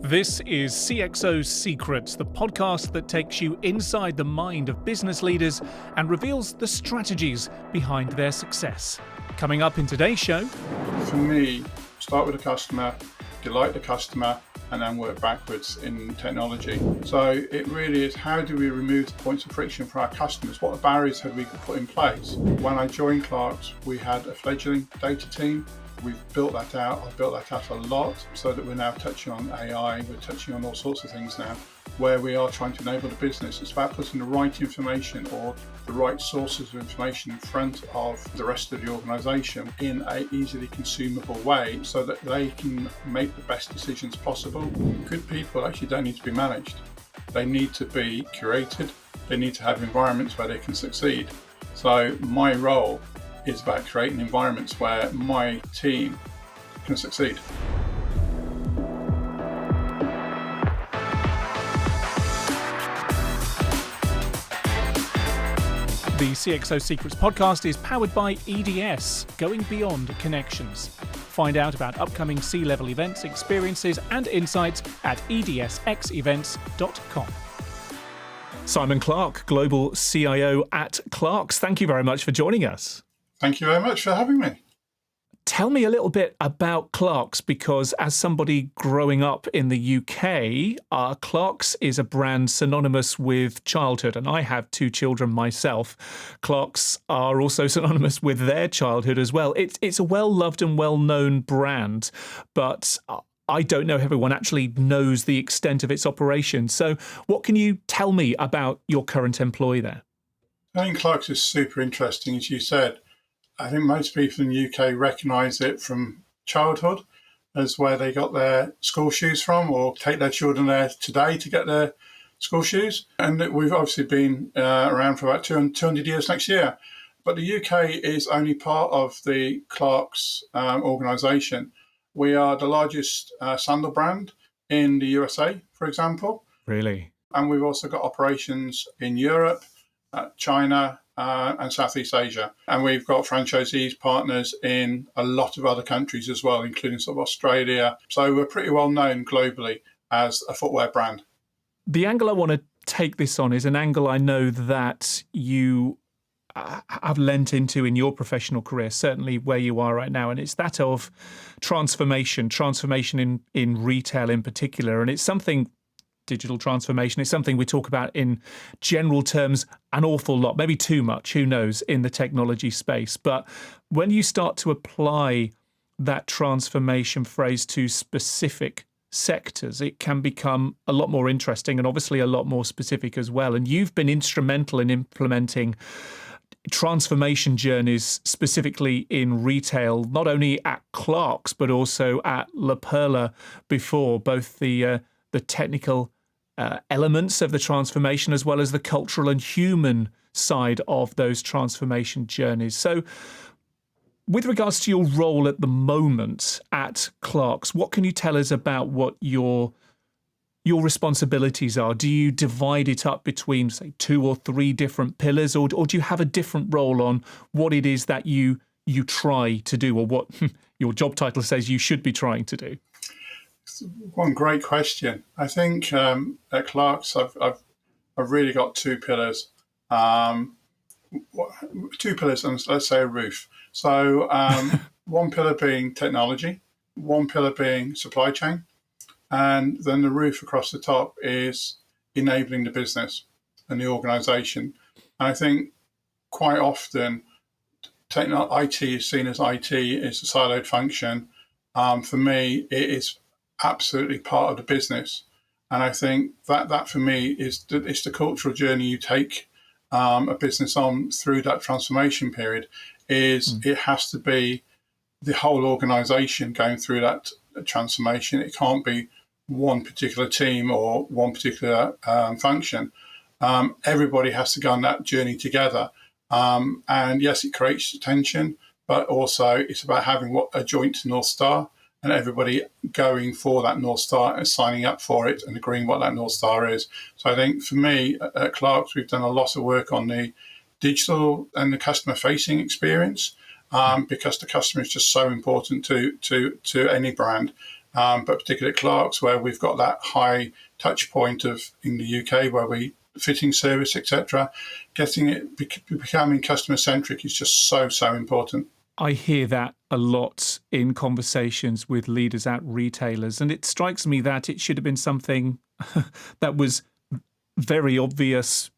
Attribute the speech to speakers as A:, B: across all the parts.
A: This is CXO Secrets, the podcast that takes you inside the mind of business leaders and reveals the strategies behind their success. Coming up in today's show.
B: For me, start with the customer, delight the customer, and then work backwards in technology. So it really is, how do we remove the points of friction for our customers? What barriers have we put in place? When I joined Clarke's, we had a fledgling data team. We've built that out. I've built that out a lot so that we're now touching on AI. We're touching on all sorts of things now where we are trying to enable the business. It's about putting the right information or the right sources of information in front of the rest of the organisation in an easily consumable way so that they can make the best decisions possible. Good people actually don't need to be managed. They need to be curated. They need to have environments where they can succeed. So my role is about creating environments where my team can succeed.
A: The CXO Secrets podcast is powered by EDS, going beyond connections. Find out about upcoming C-level events, experiences, and insights at edsxevents.com. Simon Clarke, Global CIO at Clarke's. Thank you very much for joining us.
B: Thank you very much for having me.
A: Tell me a little bit about Clarke's, because as somebody growing up in the UK, Clarke's is a brand synonymous with childhood, and I have two children myself. Clarke's are also synonymous with their childhood as well. It's a well-loved and well-known brand, but I don't know if everyone actually knows the extent of its operation. So what can you tell me about your current employee there?
B: I think Clarke's is super interesting, as you said. I think most people in the UK recognise it from childhood as where they got their school shoes from, or take their children there today to get their school shoes. And we've obviously been around for about 200 years next year. But the UK is only part of the Clarke's organisation. We are the largest sandal brand in the USA, for example.
A: Really?
B: And we've also got operations in Europe, China, and Southeast Asia. And we've got franchisees, partners in a lot of other countries as well, including sort of Australia. So we're pretty well known globally as a footwear brand.
A: The angle I want to take this on is an angle I know that you have lent into in your professional career, certainly where you are right now, and it's that of transformation in retail in particular. And it's something, digital transformation, is something we talk about in general terms an awful lot, maybe too much, who knows, in the technology space. But when you start to apply that transformation phrase to specific sectors, it can become a lot more interesting and obviously a lot more specific as well. And you've been instrumental in implementing transformation journeys specifically in retail, not only at Clarke's, but also at La Perla before, both the technical elements of the transformation as well as the cultural and human side of those transformation journeys. So with regards to your role at the moment at Clarke's, what can you tell us about what your responsibilities are? Do you divide it up between, say, 2 or 3 different pillars, or do you have a different role on what it is that you try to do, or what your job title says you should be trying to do?
B: One great question. I think at Clarke's, I've really got 2 pillars. 2 pillars, and let's say a roof. So one pillar being technology, one pillar being supply chain, and then the roof across the top is enabling the business and the organisation. And I think quite often IT is seen as IT is a siloed function. For me, it is absolutely part of the business. And I think that for me is it's the cultural journey you take a business on through that transformation period. It has to be the whole organisation going through that transformation. It can't be one particular team or one particular function. Everybody has to go on that journey together. And yes, it creates tension, but also it's about having a joint North Star and everybody going for that North Star and signing up for it and agreeing what that North Star is. So I think for me at Clarke's, we've done a lot of work on the digital and the customer facing experience because the customer is just so important to any brand. but particularly at Clarke's, where we've got that high touch point of in the UK, where we fitting service, etc. Becoming customer centric is just so important.
A: I hear that a lot in conversations with leaders at retailers, and it strikes me that it should have been something that was very obvious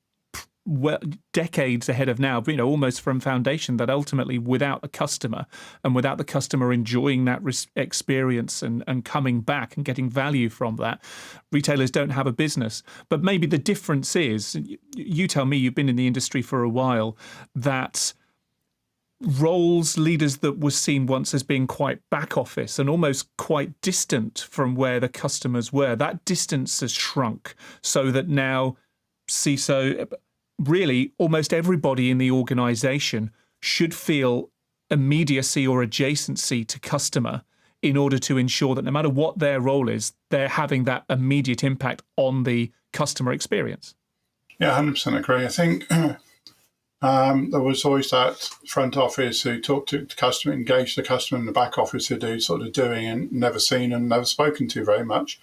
A: decades ahead of now, almost from foundation, that ultimately without the customer and without the customer enjoying that experience and coming back and getting value from that, retailers don't have a business. But maybe the difference is, you tell me, you've been in the industry for a while, that roles, leaders that were seen once as being quite back office and almost quite distant from where the customers were, that distance has shrunk so that now CISO, really almost everybody in the organization should feel immediacy or adjacency to customer in order to ensure that no matter what their role is, they're having that immediate impact on the customer experience.
B: Yeah, 100% agree. I think there was always that front office who talked to the customer, engaged the customer, and the back office who do sort of doing and never seen and never spoken to very much.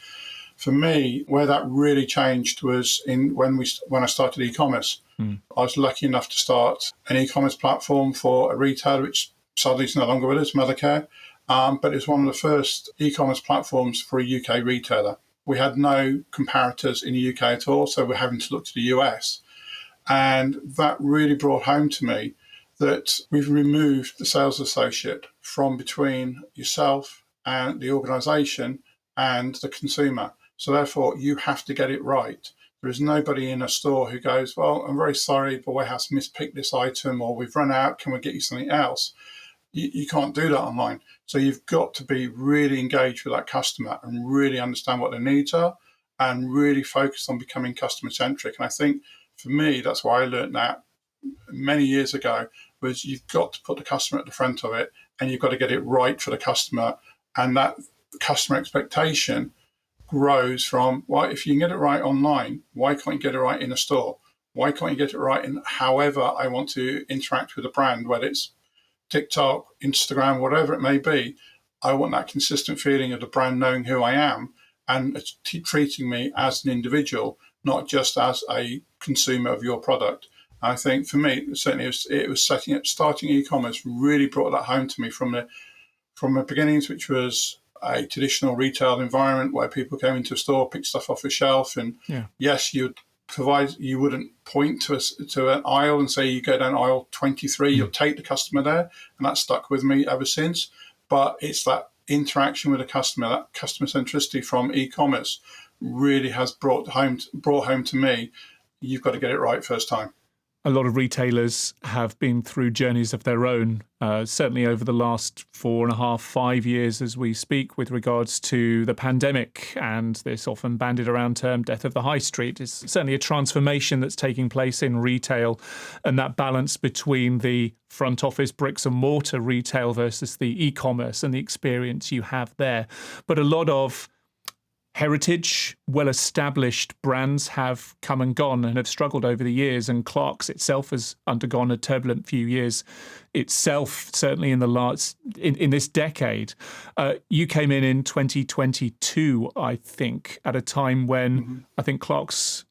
B: For me, where that really changed was when I started e-commerce. I was lucky enough to start an e-commerce platform for a retailer, which sadly is no longer with us, Mothercare. But it's one of the first e-commerce platforms for a UK retailer. We had no comparators in the UK at all, so we're having to look to the US. And that really brought home to me that we've removed the sales associate from between yourself and the organisation and the consumer. So therefore, you have to get it right. There is nobody in a store who goes, well, I'm very sorry, the warehouse mispicked this item, or we've run out, can we get you something else? You can't do that online. So you've got to be really engaged with that customer and really understand what their needs are and really focus on becoming customer centric. And I think for me, that's why I learned that many years ago, was you've got to put the customer at the front of it and you've got to get it right for the customer. And that customer expectation grows from, well, if you can get it right online, why can't you get it right in a store? Why can't you get it right in however I want to interact with a brand, whether it's TikTok, Instagram, whatever it may be? I want that consistent feeling of the brand knowing who I am and treating me as an individual, not just as a consumer of your product. I think for me, certainly it was starting e-commerce really brought that home to me from the beginnings, which was a traditional retail environment where people came into a store, picked stuff off a shelf, and yes, you wouldn't point to an aisle and say you go down aisle 23, you'll take the customer there, and that stuck with me ever since. But it's that interaction with the customer, that customer centricity from e-commerce really has brought home to me, you've got to get it right first time.
A: A lot of retailers have been through journeys of their own, certainly over the last 4.5, 5 years as we speak, with regards to the pandemic and this often bandied around term, death of the high street. It's certainly a transformation that's taking place in retail, and that balance between the front office bricks and mortar retail versus the e-commerce and the experience you have there. But a lot of heritage, well-established brands have come and gone and have struggled over the years, and Clarke's itself has undergone a turbulent few years itself, certainly in this decade. You came in 2022, I think, at a time when I think Clarke's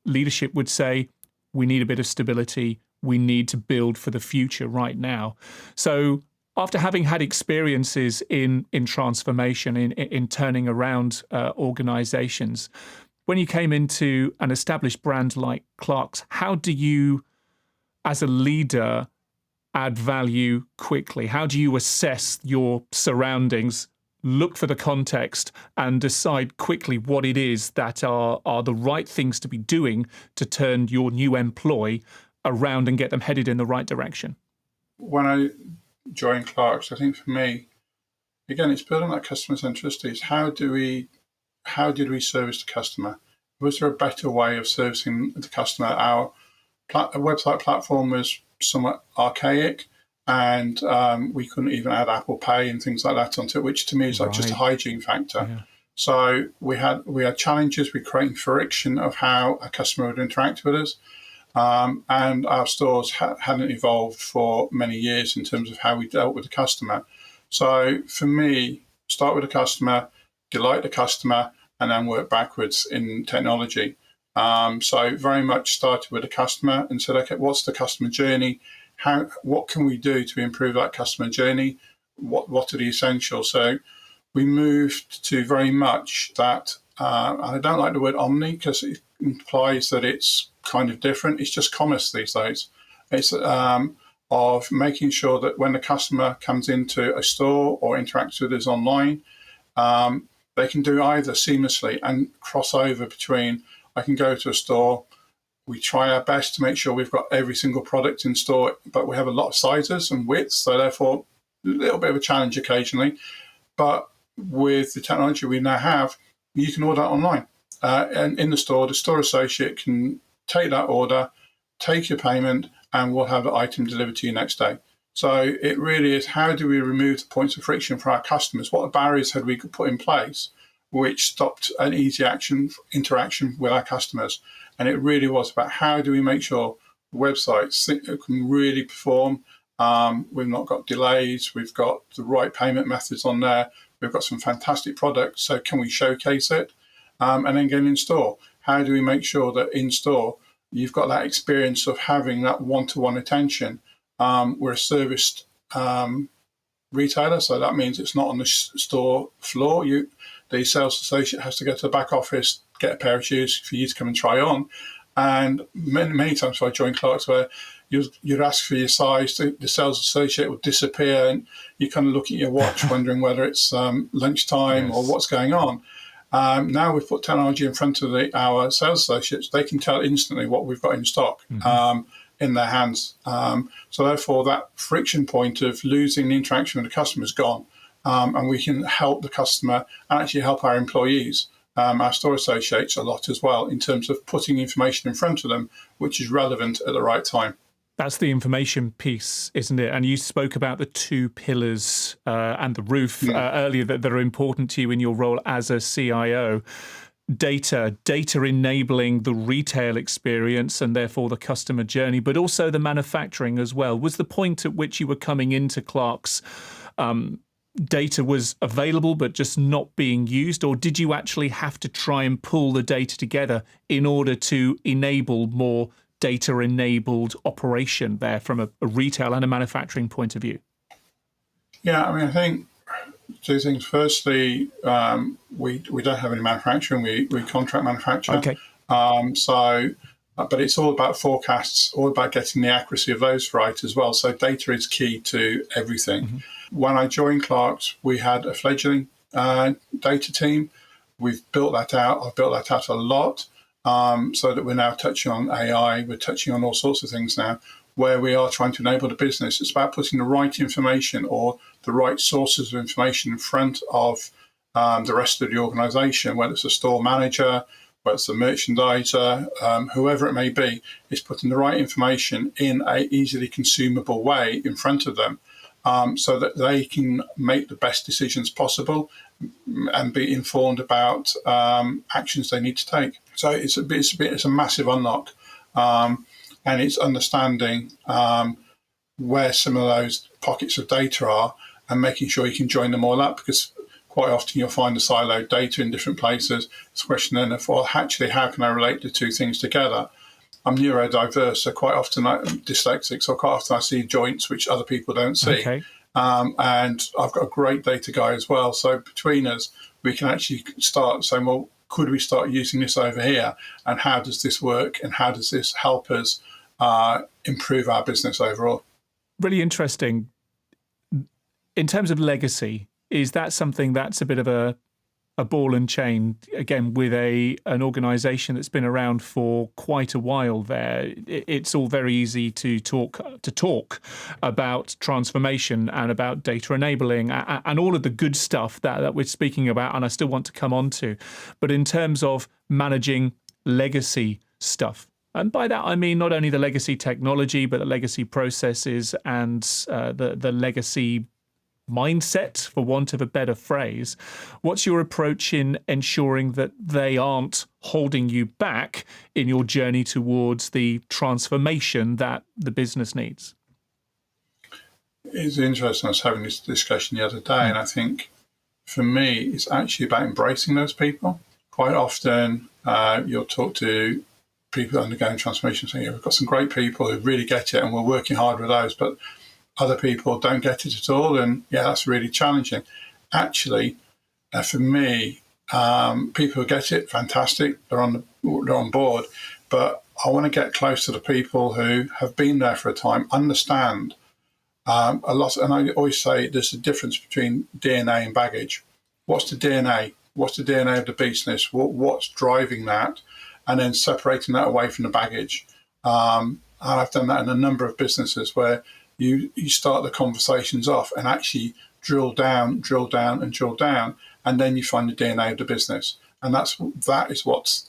A: leadership would say, we need a bit of stability, we need to build for the future right now. So after having had experiences in transformation, in turning around organizations, when you came into an established brand like Clarke's, how do you, as a leader, add value quickly? How do you assess your surroundings, look for the context, and decide quickly what it is that are the right things to be doing to turn your new employee around and get them headed in the right direction?
B: When I joined Clarke's, I think for me, again, it's building that customer centricity. It's how did we service the customer? Was there a better way of servicing the customer? Our website platform was somewhat archaic, and we couldn't even add Apple Pay and things like that onto it, which to me is like just a hygiene factor. Yeah. So we had challenges with creating friction of how a customer would interact with us. And our stores hadn't evolved for many years in terms of how we dealt with the customer. So for me, start with the customer, delight the customer, and then work backwards in technology. So very much started with the customer and said, okay, what's the customer journey? What can we do to improve that customer journey? What are the essentials? So we moved to very much that, and I don't like the word omni because it implies that it's kind of different. It's just commerce these days. It's of making sure that when the customer comes into a store or interacts with us online, they can do either seamlessly and cross over between. I can go to a store. We try our best to make sure we've got every single product in store, but we have a lot of sizes and widths, so therefore a little bit of a challenge occasionally. But with the technology we now have, you can order online. And in the store associate can take that order, take your payment, and we'll have the item delivered to you next day. So it really is, how do we remove the points of friction for our customers? What barriers had we put in place which stopped an easy interaction with our customers? And it really was about how do we make sure websites can really perform. We've not got delays. We've got the right payment methods on there. We've got some fantastic products. So can we showcase it? And then get in store. How do we make sure that in store you've got that experience of having that one-to-one attention? We're a serviced retailer, so that means it's not on the store floor. The sales associate has to go to the back office, get a pair of shoes for you to come and try on. And many times I joined Clarke's where you'd ask for your size, the sales associate would disappear, and you kind of look at your watch wondering whether it's lunchtime or what's going on. Now we've put technology in front of our sales associates. They can tell instantly what we've got in stock in their hands. So therefore, that friction point of losing the interaction with the customer is gone. And we can help the customer and actually help our employees, our store associates a lot as well, in terms of putting information in front of them, which is relevant at the right time.
A: That's the information piece, isn't it? And you spoke about the two pillars and the roof earlier that are important to you in your role as a CIO. Data enabling the retail experience and therefore the customer journey, but also the manufacturing as well. Was the point at which you were coming into Clarke's data was available but just not being used, or did you actually have to try and pull the data together in order to enable more data-enabled operation there from a retail and a manufacturing point of view?
B: Yeah, I mean, I think two things. Firstly, we don't have any manufacturing. We contract manufacture.
A: Okay.
B: But it's all about forecasts, all about getting the accuracy of those right as well. So data is key to everything. When I joined Clarke's, we had a fledgling data team. We've built that out. I've built that out a lot. So that we're now touching on AI, we're touching on all sorts of things now, where we are trying to enable the business. It's about putting the right information or the right sources of information in front of the rest of the organisation, whether it's a store manager, whether it's a merchandiser, whoever it may be, is putting the right information in a easily consumable way in front of them, so that they can make the best decisions possible and be informed about actions they need to take. So it's a massive unlock, and it's understanding where some of those pockets of data are and making sure you can join them all up, because quite often you'll find the siloed data in different places. It's a question then of, well, actually, how can I relate the two things together? I'm neurodiverse, so quite often I'm dyslexic, so quite often I see joints which other people don't see.
A: Okay.
B: And I've got a great data guy as well. So between us, we can actually start saying, well, could we start using this over here? And how does this work? And how does this help us improve our business overall?
A: Really interesting. In terms of legacy, is that something that's a bit of a ball and chain, again, with an organisation that's been around for quite a while there? It's all very easy to talk about transformation and about data enabling and all of the good stuff that we're speaking about, and I still want to come on to. But in terms of managing legacy stuff, and by that I mean not only the legacy technology, but the legacy processes and the legacy mindset, for want of a better phrase. What's your approach in ensuring that they aren't holding you back in your journey towards the transformation that the business needs?
B: It's interesting. I was having this discussion the other day, and I think for me, it's actually about embracing those people. Quite often, you'll talk to people undergoing transformation saying, yeah, we've got some great people who really get it and we're working hard with those, but other people don't get it at all. And yeah, that's really challenging. Actually, for me, people who get it, fantastic, they're on board. But I want to get close to the people who have been there for a time, understand a lot. And I always say there's a difference between DNA and baggage. What's the DNA? What's the DNA of the business? What's driving that? And then separating that away from the baggage. And I've done that in a number of businesses where you start the conversations off and actually drill down, and then you find the DNA of the business. And that is what's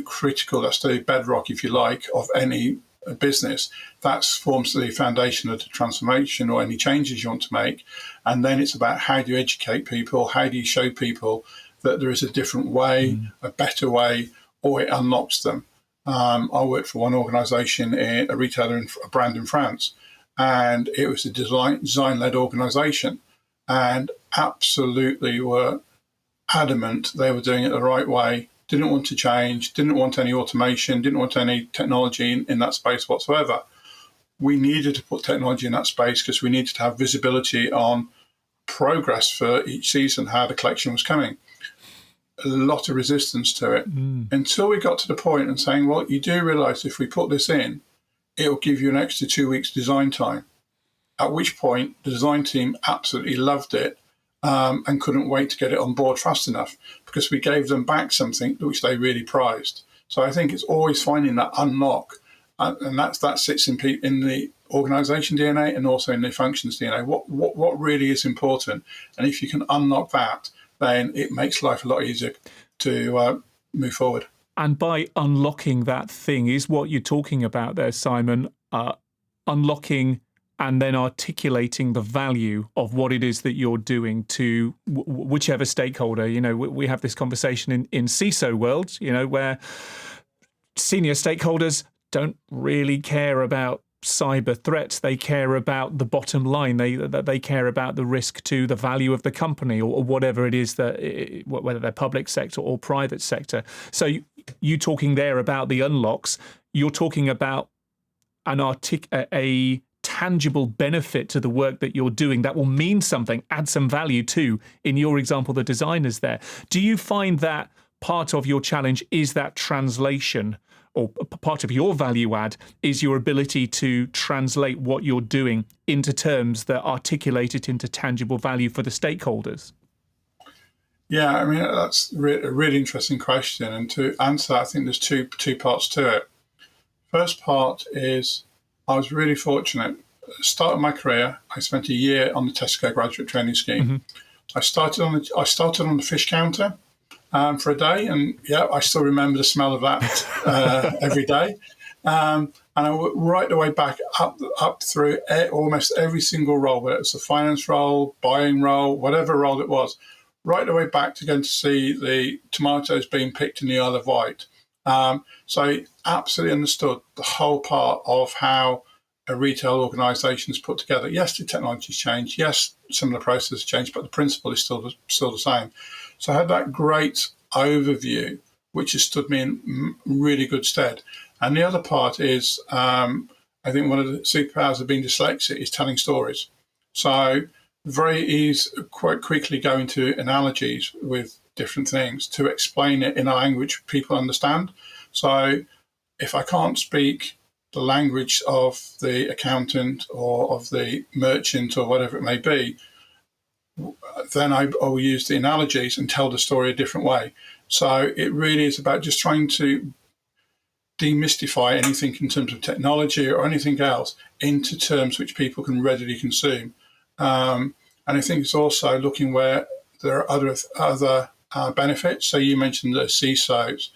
B: critical. That's the bedrock, if you like, of any business. That forms the foundation of the transformation or any changes you want to make. And then it's about how do you educate people? How do you show people that there is a different way, a better way, or it unlocks them? I worked for one organisation, a retailer, a brand in France, and it was a design-led organisation, and absolutely were adamant they were doing it the right way, didn't want to change, didn't want any automation, didn't want any technology in that space whatsoever. We needed to put technology in that space because we needed to have visibility on progress for each season, how the collection was coming. A lot of resistance to it until we got to the point and saying, well, you do realise if we put this in, it will give you an extra 2 weeks design time. At which point the design team absolutely loved it and couldn't wait to get it on board fast enough because we gave them back something which they really prized. So I think it's always finding that unlock, and that sits in the organisation DNA and also in the functions DNA. What really is important, and if you can unlock that, then it makes life a lot easier to move forward.
A: And by unlocking that thing is what you're talking about there, Simon, unlocking and then articulating the value of what it is that you're doing to whichever stakeholder. You know, we have this conversation in CISO world, you know, where senior stakeholders don't really care about cyber threats. They care about the bottom line. They care about the risk to the value of the company or whatever it is, that whether they're public sector or private sector. So you talking there about the unlocks, you're talking about a tangible benefit to the work that you're doing that will mean something, add some value to, in your example, the designers there. Do you find that part of your challenge is that translation, or part of your value add is your ability to translate what you're doing into terms that articulate it into tangible value for the stakeholders?
B: Yeah, I mean, that's a really interesting question. And to answer that, I think there's two parts to it. First part is I was really fortunate. At the start of my career, I spent a year on the Tesco graduate training scheme. Mm-hmm. I started on the fish counter for a day, and yeah, I still remember the smell of that every day. And I went right the way back up through almost every single role, whether it's a finance role, buying role, whatever role it was, right the way back to going to see the tomatoes being picked in the Isle of Wight. So I absolutely understood the whole part of how a retail organisation is put together. Yes, the technology's changed. Yes, some of the processes changed, but the principle is still the same. So I had that great overview, which has stood me in really good stead. And the other part is, I think one of the superpowers of being dyslexic is telling stories. So very easy, quite quickly go into analogies with different things to explain it in a language people understand. So if I can't speak the language of the accountant or of the merchant or whatever it may be, then I will use the analogies and tell the story a different way. So it really is about just trying to demystify anything in terms of technology or anything else into terms which people can readily consume. And I think it's also looking where there are other benefits. So you mentioned the CISOs.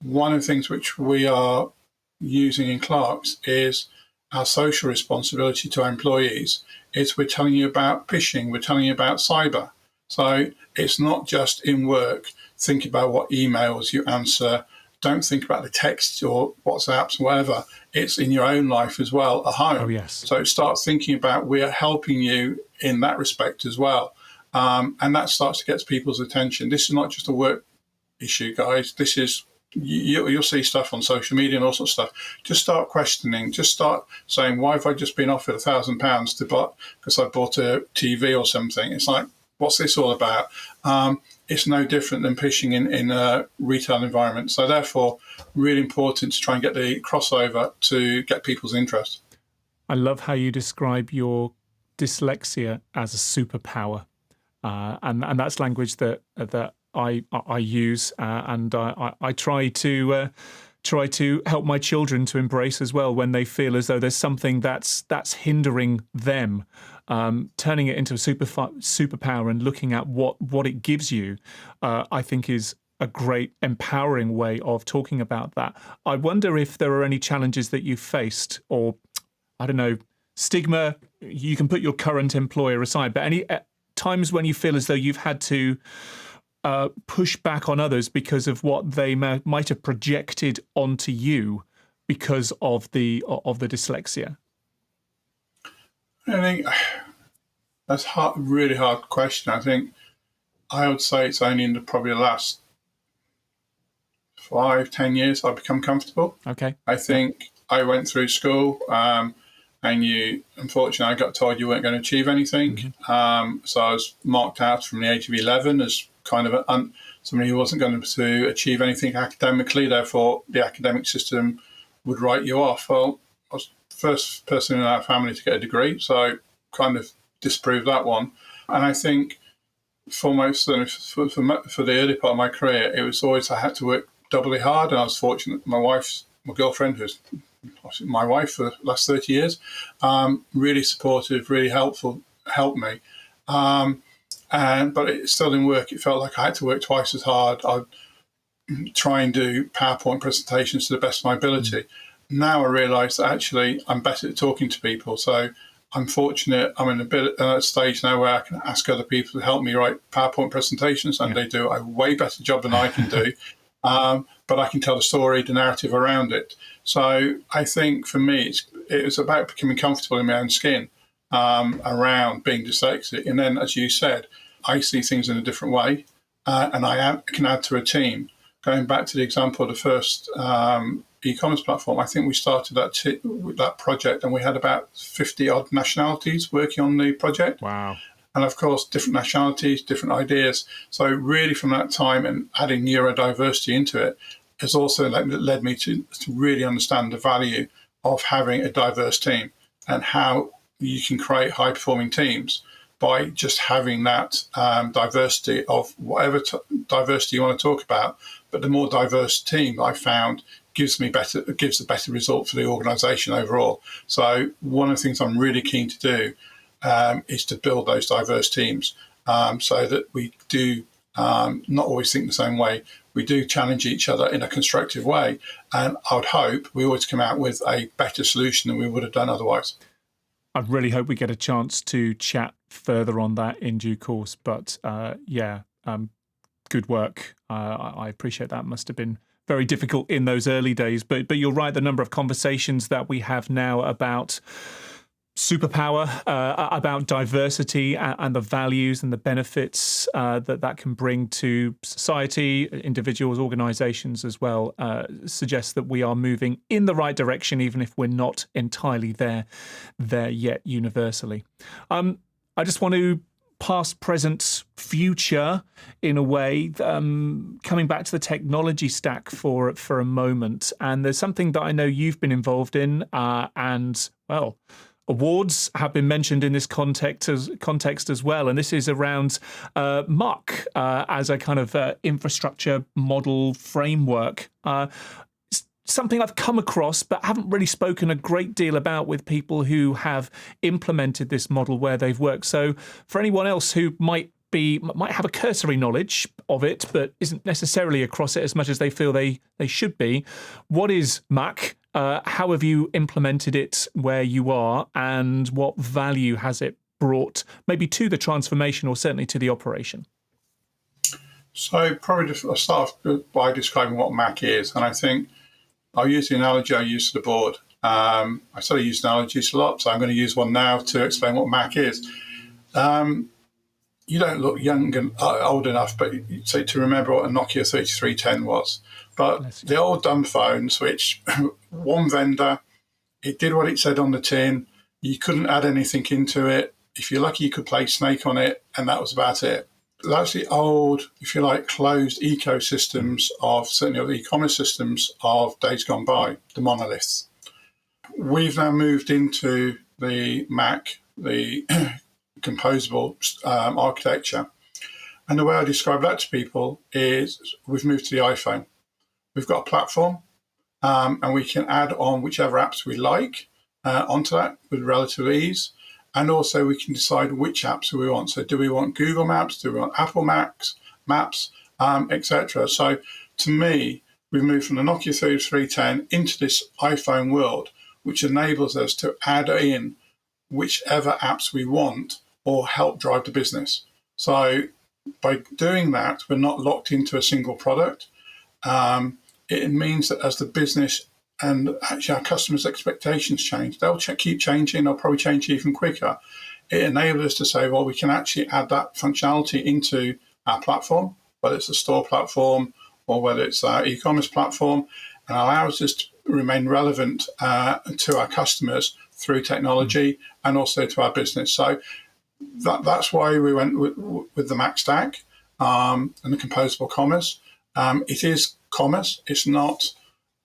B: One of the things which we are using in Clarke's is our social responsibility to our employees. Is we're telling you about phishing, we're telling you about cyber. So it's not just in work. Think about what emails you answer. Don't think about the texts or WhatsApps, whatever. It's in your own life as well at home.
A: Oh, yes.
B: So start thinking about we are helping you in that respect as well. And that starts to get people's attention. This is not just a work issue, guys. This is, you'll see stuff on social media and all sorts of stuff. Just start questioning. Just start saying, why have I just been offered £1,000 to buy because I bought a TV or something? It's like, what's this all about? It's no different than pitching in a retail environment. So therefore, really important to try and get the crossover to get people's interest.
A: I love how you describe your dyslexia as a superpower, and that's language that I use, and I try to help my children to embrace as well when they feel as though there's something that's hindering them. Turning it into a superpower and looking at what it gives you, I think is a great empowering way of talking about that. I wonder if there are any challenges that you've faced, or I don't know, stigma. You can put your current employer aside, but any times when you feel as though you've had to push back on others because of what they might have projected onto you because of the dyslexia?
B: I think that's really hard question. I think I would say it's only in probably the last 5-10 years I've become comfortable.
A: Okay.
B: I think I went through school, and unfortunately, I got told you weren't going to achieve anything.
A: Mm-hmm.
B: So I was marked out from the age of 11 as kind of somebody who wasn't going to achieve anything academically. Therefore, the academic system would write you off. Well, I was the first person in our family to get a degree, so kind of disproved that one. And I think for the early part of my career, it was always I had to work doubly hard. And I was fortunate. My girlfriend, who's my wife for the last 30 years, really supportive, really helpful, helped me. But it still didn't work. It felt like I had to work twice as hard. I'd try and do PowerPoint presentations to the best of my ability. Now I realise that actually I'm better at talking to people. So I'm fortunate. I'm in a stage now where I can ask other people to help me write PowerPoint presentations, and they do a way better job than I can do. But I can tell the story, the narrative around it. So I think for me, it was about becoming comfortable in my own skin around being dyslexic. And then, as you said, I see things in a different way, and I can add to a team. Going back to the example of the first e-commerce platform, I think we started that project, and we had about 50 odd nationalities working on the project.
A: Wow.
B: And of course, different nationalities, different ideas. So really from that time and adding neurodiversity into it has also led me to really understand the value of having a diverse team and how you can create high-performing teams by just having that diversity of whatever diversity you want to talk about. But the more diverse team I found gives a better result for the organisation overall. So one of the things I'm really keen to do is to build those diverse teams so that we do not always think the same way. We do challenge each other in a constructive way. And I would hope we always come out with a better solution than we would have done otherwise.
A: I really hope we get a chance to chat further on that in due course. But good work. I appreciate that. Must have been very difficult in those early days. But you're right, the number of conversations that we have now about superpower, about diversity and the values and the benefits that can bring to society, individuals, organizations as well, suggests that we are moving in the right direction, even if we're not entirely there yet universally. I just want to past, present, future in a way, coming back to the technology stack for a moment. And there's something that I know you've been involved in and, well, awards have been mentioned in this context as well, and this is around Muck as a kind of infrastructure model framework. Something I've come across but haven't really spoken a great deal about with people who have implemented this model where they've worked. So for anyone else who might have a cursory knowledge of it but isn't necessarily across it as much as they feel they should be, what is Muck? How have you implemented it where you are, and what value has it brought maybe to the transformation or certainly to the operation?
B: So probably I'll start off by describing what Mac is. And I think I'll use the analogy I used to the board. I sort of use analogies a lot, so I'm going to use one now to explain what Mac is. you don't look young and old enough, but say to remember what a Nokia 3310 was. But
A: Bless you.
B: the old dumb phones, which one vendor, it did what it said on the tin. You couldn't add anything into it. If you're lucky, you could play Snake on it, and that was about it. That's the old, if you like, closed ecosystems of certainly of the e-commerce systems of days gone by, the monoliths. We've now moved into the Mac, the Composable architecture. And the way I describe that to people is we've moved to the iPhone. We've got a platform, and we can add on whichever apps we like onto that with relative ease. And also we can decide which apps we want. So do we want Google Maps? Do we want Apple Maps, etc.? So to me, we've moved from the Nokia 3310 into this iPhone world, which enables us to add in whichever apps we want or help drive the business. So by doing that, we're not locked into a single product. It means that as the business and actually our customers' expectations change, they'll keep changing, they'll probably change even quicker. It enables us to say, well, we can actually add that functionality into our platform, whether it's a store platform or whether it's our e-commerce platform, and allows us to remain relevant to our customers through technology and also to our business. So that's why we went with the Mac Stack and the Composable Commerce. It is commerce. It's not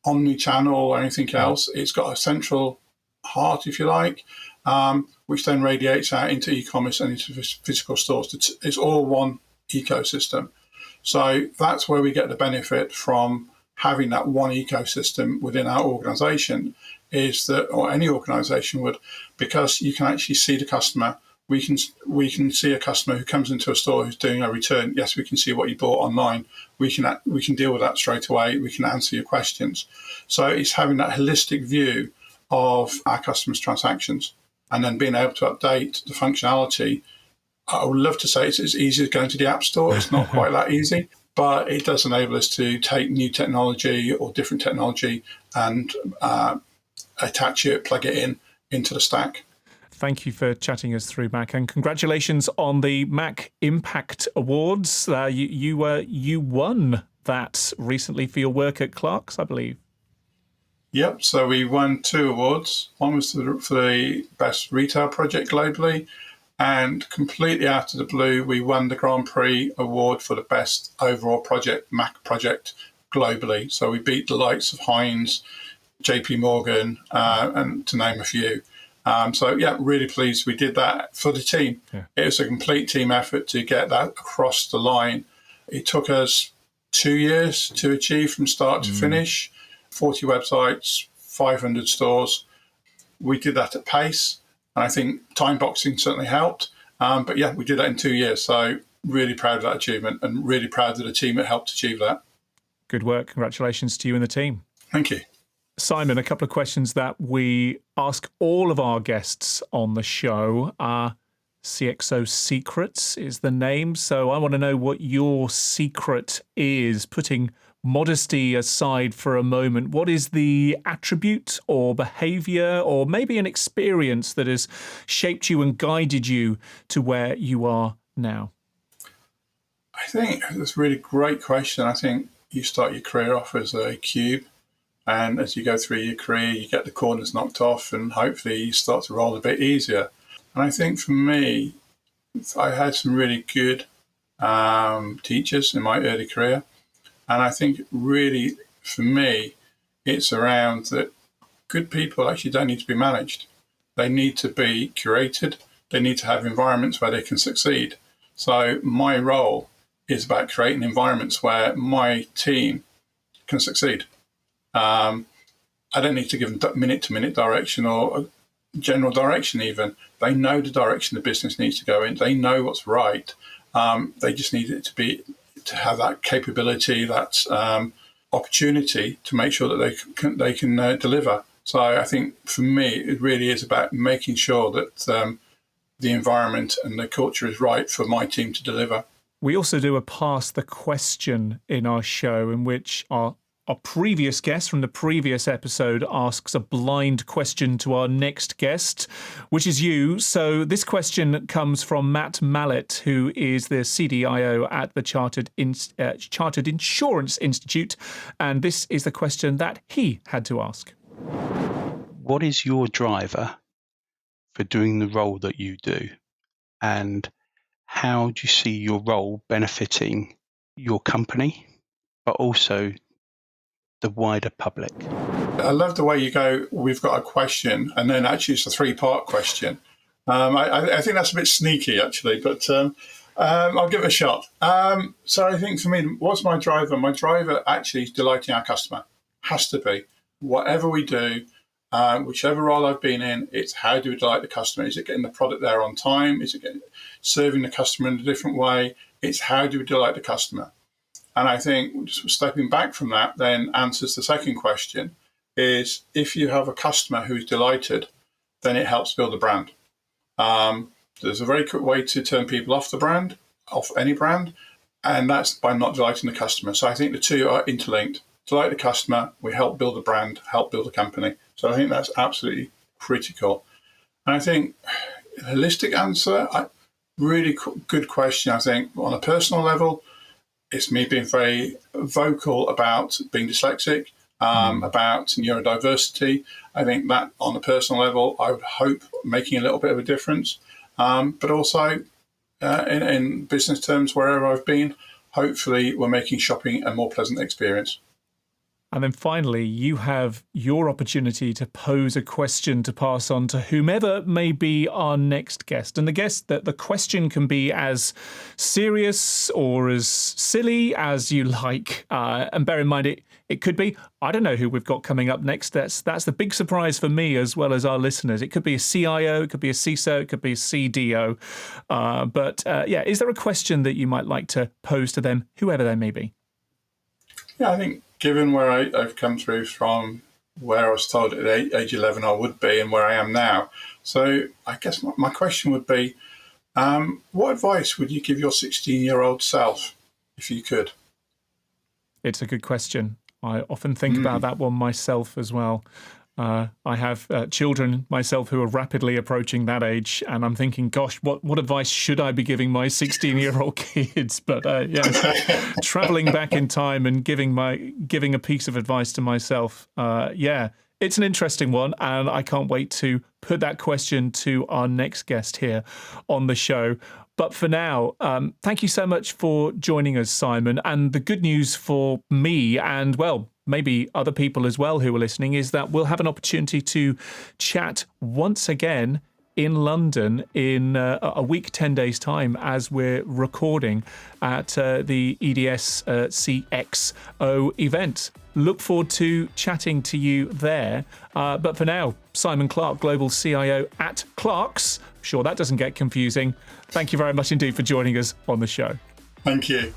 B: omni-channel or anything else. It's got a central heart, if you like, which then radiates out into e-commerce and into physical stores. It's all one ecosystem. So that's where we get the benefit from having that one ecosystem within our organization, is that, or any organization would, because you can actually see the customer. We can see a customer who comes into a store who's doing a return. Yes, we can see what you bought online. We can deal with that straight away. We can answer your questions. So it's having that holistic view of our customers' transactions and then being able to update the functionality. I would love to say it's as easy as going to the App Store. It's not quite that easy, but it does enable us to take new technology or different technology and attach it, plug it into the stack.
A: Thank you for chatting us through Mac, and congratulations on the Mac Impact Awards. You won that recently for your work at Clarke's, I believe.
B: Yep, so we won 2 awards. One was for the best retail project globally, and completely out of the blue, we won the Grand Prix award for the best overall project, Mac project globally. So we beat the likes of Heinz, JP Morgan, and to name a few. So yeah, really pleased we did that for the team. Yeah. It was a complete team effort to get that across the line. It took us 2 years to achieve from start to finish, 40 websites, 500 stores. We did that at pace, and I think time boxing certainly helped. But yeah, we did that in 2 years. So really proud of that achievement and really proud of the team that helped achieve that.
A: Good work. Congratulations to you and the team.
B: Thank you.
A: Simon, a couple of questions that we ask all of our guests on the show are CXO Secrets is the name. So I want to know what your secret is, putting modesty aside for a moment. What is the attribute or behavior or maybe an experience that has shaped you and guided you to where you are now?
B: I think that's a really great question. I think you start your career off as a cube. And as you go through your career, you get the corners knocked off and hopefully you start to roll a bit easier. And I think for me, I had some really good teachers in my early career. And I think really for me, it's around that good people actually don't need to be managed. They need to be curated. They need to have environments where they can succeed. So my role is about creating environments where my team can succeed. I don't need to give them minute-to-minute direction or general direction even. They know the direction the business needs to go in. They know what's right. They just need it to have that capability, that opportunity to make sure that they can deliver. So I think for me, it really is about making sure that the environment and the culture is right for my team to deliver.
A: We also do a Pass the Question in our show in which our our previous guest from the previous episode asks a blind question to our next guest, which is you. So this question comes from Matt Mallet, who is the CDIO at the Chartered Insurance Institute. And this is the question that he had to ask.
C: What is your driver for doing the role that you do? And how do you see your role benefiting your company, but also the wider public?
B: I love the way you go, we've got a question, and then actually it's a three-part question. I think that's a bit sneaky, actually, but I'll give it a shot. So I think for me, what's my driver? My driver actually is delighting our customer. Has to be. Whatever we do, whichever role I've been in, it's how do we delight the customer? Is it getting the product there on time? Is it serving the customer in a different way? It's how do we delight the customer? And I think just stepping back from that then answers the second question, is if you have a customer who's delighted, then it helps build a brand. There's a very quick way to turn people off the brand, off any brand, and that's by not delighting the customer. So I think the two are interlinked. Delight the customer, we help build a brand, help build a company. So I think that's absolutely critical. And I think holistic answer, really good question. I think on a personal level, it's me being very vocal about being dyslexic, about neurodiversity. I think that on a personal level, I would hope making a little bit of a difference. But also in business terms, wherever I've been, hopefully we're making shopping a more pleasant experience.
A: And then finally, you have your opportunity to pose a question to pass on to whomever may be our next guest. And the question can be as serious or as silly as you like. And bear in mind, it could be, I don't know who we've got coming up next. That's the big surprise for me as well as our listeners. It could be a CIO, it could be a CISO, it could be a CDO. But is there a question that you might like to pose to them, whoever they may be?
B: Yeah, I think given where I've come through from where I was told at age 11 I would be and where I am now. So I guess my question would be, what advice would you give your 16-year-old self if you could?
A: It's a good question. I often think about that one myself as well. I have children myself who are rapidly approaching that age, and I'm thinking, gosh, what advice should I be giving my 16-year-old kids? But traveling back in time and giving a piece of advice to myself, it's an interesting one, and I can't wait to put that question to our next guest here on the show. But for now, thank you so much for joining us, Simon. And the good news for me and, well, maybe other people as well who are listening is that we'll have an opportunity to chat once again in London in a week, 10 days' time as we're recording at the EDS CXO event. Look forward to chatting to you there. But for now, Simon Clarke, Global CIO at Clarke's. Sure, that doesn't get confusing. Thank you very much indeed for joining us on the show.
B: Thank you.